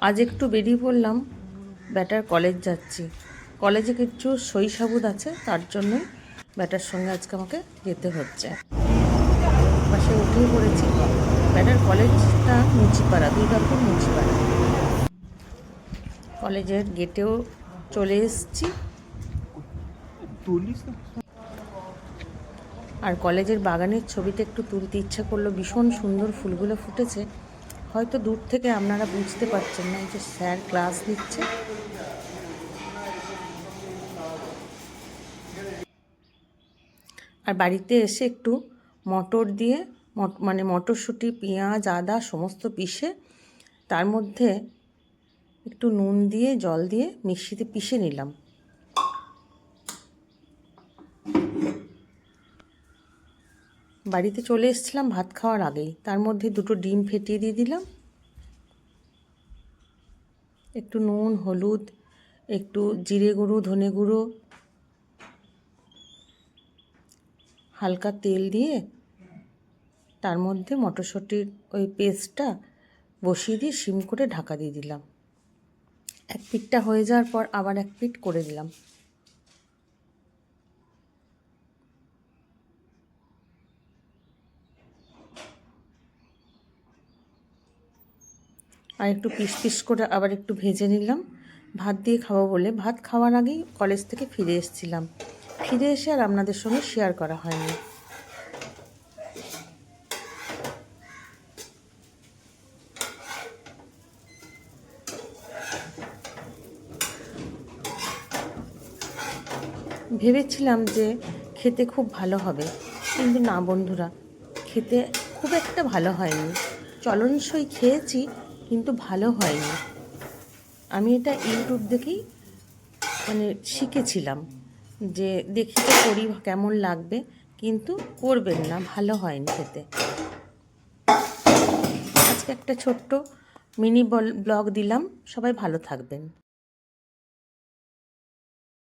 আজ একটু বেরিয়ে পড়লাম, ব্যাটার কলেজ যাচ্ছি। কলেজে কিছু সই সাবুত আছে, তার জন্যই ব্যাটার সঙ্গে আজকে আমাকে যেতে হচ্ছে। বাসে উঠেই পড়েছি। ব্যাটার কলেজটা মুচিপাড়া, দুর্গাপুর মুচিপাড়া। কলেজের গেটেও চলে এসেছি। আর কলেজের বাগানের ছবিটা একটু তুলতে ইচ্ছা করলো, ভীষণ সুন্দর ফুলগুলো ফুটেছে। হয়তো দূর থেকে আপনারা বুঝতে পারছেন না, এই যে স্যার ক্লাস নিচ্ছে। আর বাড়িতে এসে একটু মটর দিয়ে মানে মটরশুঁটি, পেঁয়াজ, আদা সমস্ত পিষে তার মধ্যে একটু নুন দিয়ে জল দিয়ে মিক্সিতে পিষে নিলাম। বাড়িতে চলে এসেছিলাম ভাত খাওয়ার আগেই। তার মধ্যে দুটো ডিম ফেটিয়ে দিয়ে দিলাম, একটু নুন, হলুদ, একটু জিরে গুঁড়ো, ধনে গুঁড়ো, হালকা তেল দিয়ে তার মধ্যে মটরশুঁটির ওই পেস্টটা বসিয়ে দিয়ে সিম করে ঢাকা দিয়ে দিলাম। এক পিঠটা হয়ে যাওয়ার পর আবার এক পিঠ করে দিলাম। আর একটু পিস পিস করে আবার একটু ভেজে নিলাম। ভাত দিয়ে খাবো বলে ভাত খাওয়ার আগেই কলেজ থেকে ফিরে এসেছিলাম। ফিরে এসে আর আপনাদের সঙ্গে শেয়ার করা হয়নি। ভেবেছিলাম যে খেতে খুব ভালো হবে, কিন্তু না বন্ধুরা, খেতে খুব একটা ভালো হয়নি। চলনসই খেয়েছি, কিন্তু ভালো হয়নি। আমি এটা ইউটিউব দেখেই মানে শিখেছিলাম, যে দেখি তো করি কেমন লাগবে, কিন্তু করবেন না, ভালো হয়নি খেতে। আজকে একটা ছোট্ট মিনি ব্লগ দিলাম। সবাই ভালো থাকবেন।